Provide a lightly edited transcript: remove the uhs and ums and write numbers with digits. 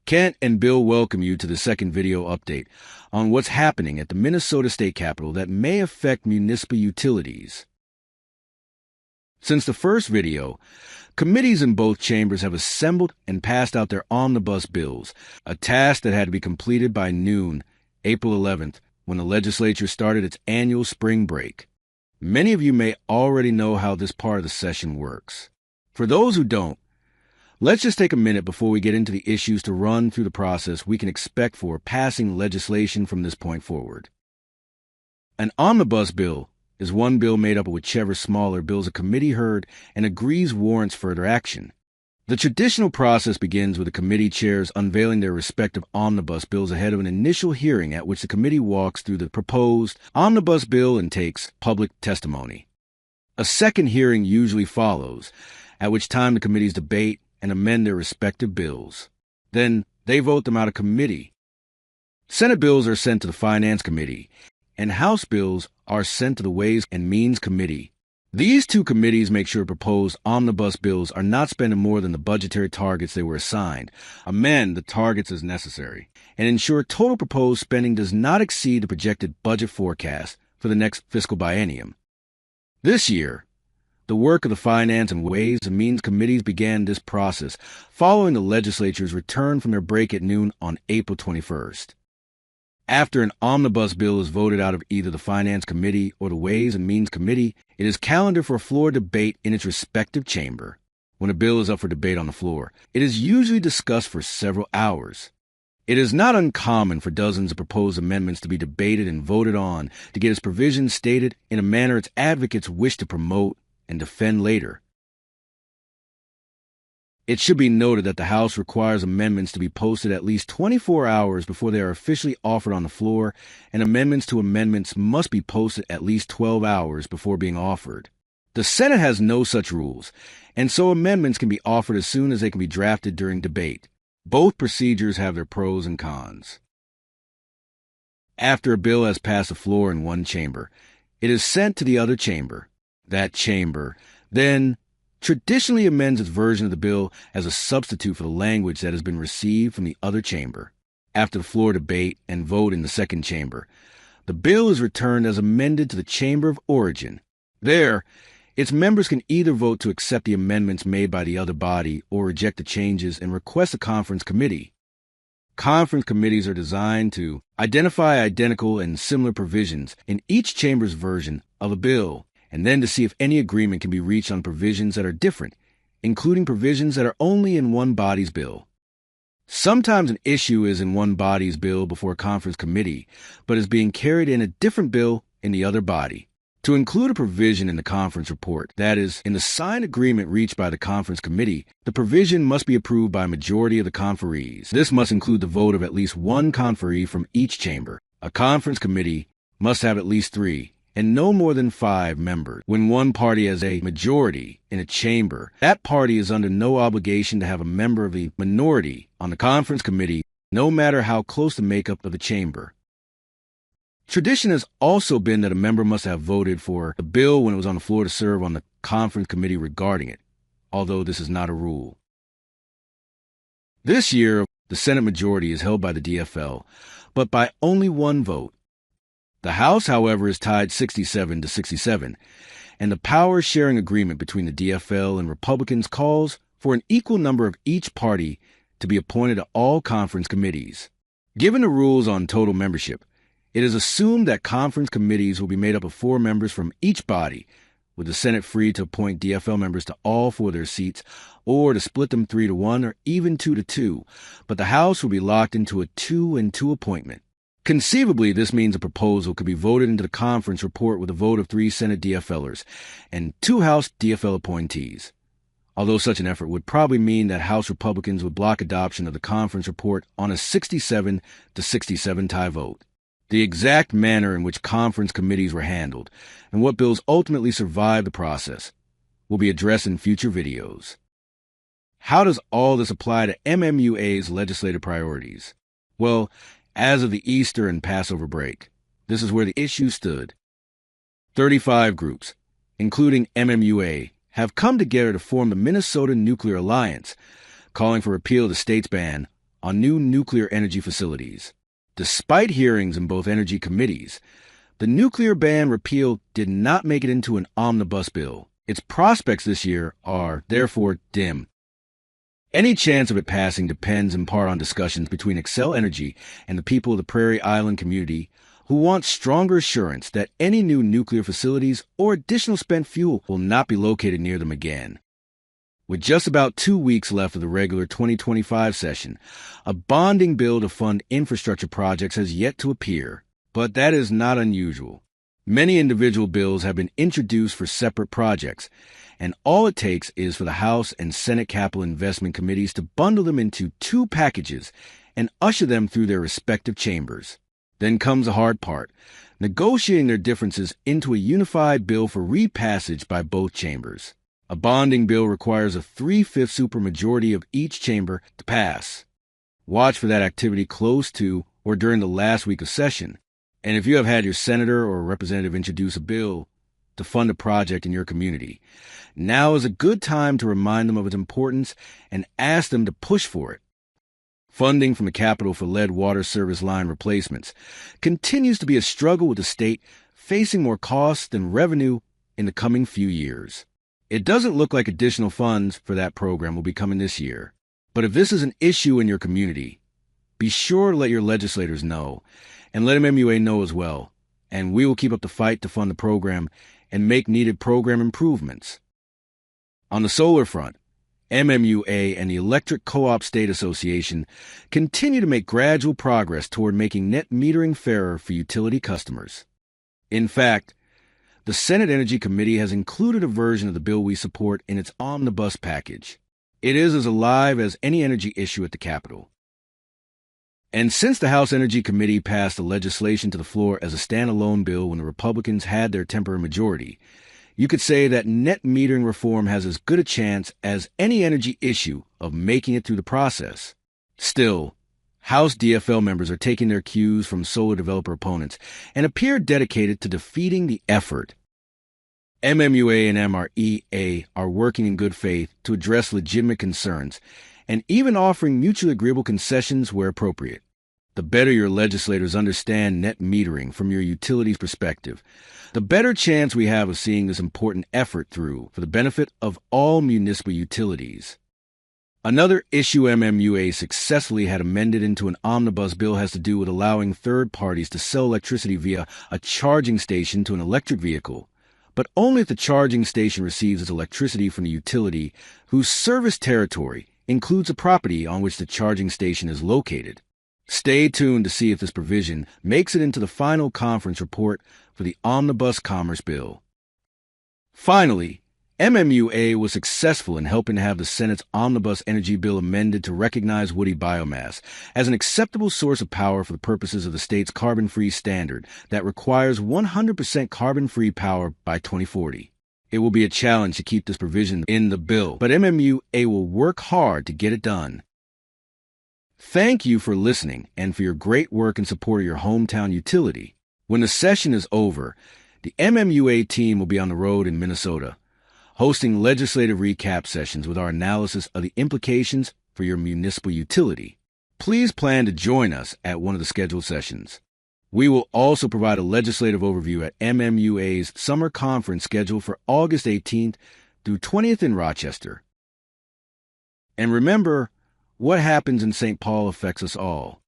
Kent and Bill welcome you to the second video update on what's happening at the Minnesota State Capitol that may affect municipal utilities. Since the first video, committees in both chambers have assembled and passed out their omnibus bills, a task that had to be completed by noon, April 11th, when the legislature started its annual spring break. Many of you may already know how this part of the session works. For those who don't, let's just take a minute before we get into the issues to run through the process we can expect for passing legislation from this point forward. An omnibus bill is one bill made up of whichever smaller bills a committee heard and agrees warrants further action. The traditional process begins with the committee chairs unveiling their respective omnibus bills ahead of an initial hearing at which the committee walks through the proposed omnibus bill and takes public testimony. A second hearing usually follows, at which time the committees debate and amend their respective bills. Then they vote them out of committee. Senate bills are sent to the Finance Committee, and House bills are sent to the Ways and Means Committee. These two committees make sure proposed omnibus bills are not spending more than the budgetary targets they were assigned, amend the targets as necessary, and ensure total proposed spending does not exceed the projected budget forecast for the next fiscal biennium. This year, the work of the Finance and Ways and Means Committees began this process following the legislature's return from their break at noon on April 21st. After an omnibus bill is voted out of either the Finance Committee or the Ways and Means Committee, it is calendared for a floor debate in its respective chamber. When a bill is up for debate on the floor, it is usually discussed for several hours. It is not uncommon for dozens of proposed amendments to be debated and voted on to get its provisions stated in a manner its advocates wish to promote and defend later. It should be noted that the House requires amendments to be posted at least 24 hours before they are officially offered on the floor, and amendments to amendments must be posted at least 12 hours before being offered. The Senate has no such rules, and so amendments can be offered as soon as they can be drafted during debate. Both procedures have their pros and cons. After a bill has passed the floor in one chamber, it is sent to the other chamber. That chamber then traditionally amends its version of the bill as a substitute for the language that has been received from the other chamber. After the floor debate and vote in the second chamber, the bill is returned as amended to the chamber of origin. There, its members can either vote to accept the amendments made by the other body or reject the changes and request a conference committee. Conference committees are designed to identify identical and similar provisions in each chamber's version of a bill, and then to see if any agreement can be reached on provisions that are different, including provisions that are only in one body's bill. Sometimes an issue is in one body's bill before a conference committee, but is being carried in a different bill in the other body. To include a provision in the conference report, that is, in the signed agreement reached by the conference committee, the provision must be approved by a majority of the conferees. This must include the vote of at least one conferee from each chamber. A conference committee must have at least 3, and no more than 5 members. When one party has a majority in a chamber, that party is under no obligation to have a member of the minority on the conference committee, no matter how close the makeup of the chamber. Tradition has also been that a member must have voted for the bill when it was on the floor to serve on the conference committee regarding it, although this is not a rule. This year, the Senate majority is held by the DFL, but by only one vote. The House, however, is tied 67 to 67, and the power-sharing agreement between the DFL and Republicans calls for an equal number of each party to be appointed to all conference committees. Given the rules on total membership, it is assumed that conference committees will be made up of 4 members from each body, with the Senate free to appoint DFL members to all 4 of their seats, or to split them 3-1 or even 2-2, but the House will be locked into a 2-2 appointment. Conceivably, this means a proposal could be voted into the conference report with a vote of 3 Senate DFLers and 2 House DFL appointees. Although such an effort would probably mean that House Republicans would block adoption of the conference report on a 67 to 67 tie vote. The exact manner in which conference committees were handled and what bills ultimately survived the process will be addressed in future videos. How does all this apply to MMUA's legislative priorities? Well, as of the Easter and Passover break, this is where the issue stood. 35 groups, including MMUA, have come together to form the Minnesota Nuclear Alliance, calling for repeal of the state's ban on new nuclear energy facilities. Despite hearings in both energy committees, the nuclear ban repeal did not make it into an omnibus bill. Its prospects this year are, therefore, dim. Any chance of it passing depends in part on discussions between Xcel Energy and the people of the Prairie Island community, who want stronger assurance that any new nuclear facilities or additional spent fuel will not be located near them again. With just about 2 weeks left of the regular 2025 session, a bonding bill to fund infrastructure projects has yet to appear, but that is not unusual. Many individual bills have been introduced for separate projects, and all it takes is for the House and Senate Capital Investment Committees to bundle them into 2 packages and usher them through their respective chambers. Then comes the hard part, negotiating their differences into a unified bill for repassage by both chambers. A bonding bill requires a 3/5 supermajority of each chamber to pass. Watch for that activity close to or during the last week of session. And if you have had your senator or representative introduce a bill to fund a project in your community, now is a good time to remind them of its importance and ask them to push for it. Funding from the Capitol for lead water service line replacements continues to be a struggle with the state facing more costs than revenue in the coming few years. It doesn't look like additional funds for that program will be coming this year. But if this is an issue in your community, be sure to let your legislators know, and let MMUA know as well, and we will keep up the fight to fund the program and make needed program improvements. On the solar front, MMUA and the Electric Co-op State Association continue to make gradual progress toward making net metering fairer for utility customers. In fact, the Senate Energy Committee has included a version of the bill we support in its omnibus package. It is as alive as any energy issue at the Capitol. And since the House Energy Committee passed the legislation to the floor as a standalone bill when the Republicans had their temporary majority, you could say that net metering reform has as good a chance as any energy issue of making it through the process. Still, House DFL members are taking their cues from solar developer opponents and appear dedicated to defeating the effort. MMUA and MREA are working in good faith to address legitimate concerns and even offering mutually agreeable concessions where appropriate. The better your legislators understand net metering from your utility's perspective, the better chance we have of seeing this important effort through for the benefit of all municipal utilities. Another issue MMUA successfully had amended into an omnibus bill has to do with allowing third parties to sell electricity via a charging station to an electric vehicle, but only if the charging station receives its electricity from the utility whose service territory includes the property on which the charging station is located. Stay tuned to see if this provision makes it into the final conference report for the Omnibus Commerce Bill. Finally, MMUA was successful in helping to have the Senate's Omnibus Energy Bill amended to recognize woody biomass as an acceptable source of power for the purposes of the state's carbon-free standard that requires 100% carbon-free power by 2040. It will be a challenge to keep this provision in the bill, but MMUA will work hard to get it done. Thank you for listening and for your great work in support of your hometown utility. When the session is over, the MMUA team will be on the road in Minnesota, hosting legislative recap sessions with our analysis of the implications for your municipal utility. Please plan to join us at one of the scheduled sessions. We will also provide a legislative overview at MMUA's summer conference scheduled for August 18th through 20th in Rochester. And remember, what happens in St. Paul affects us all.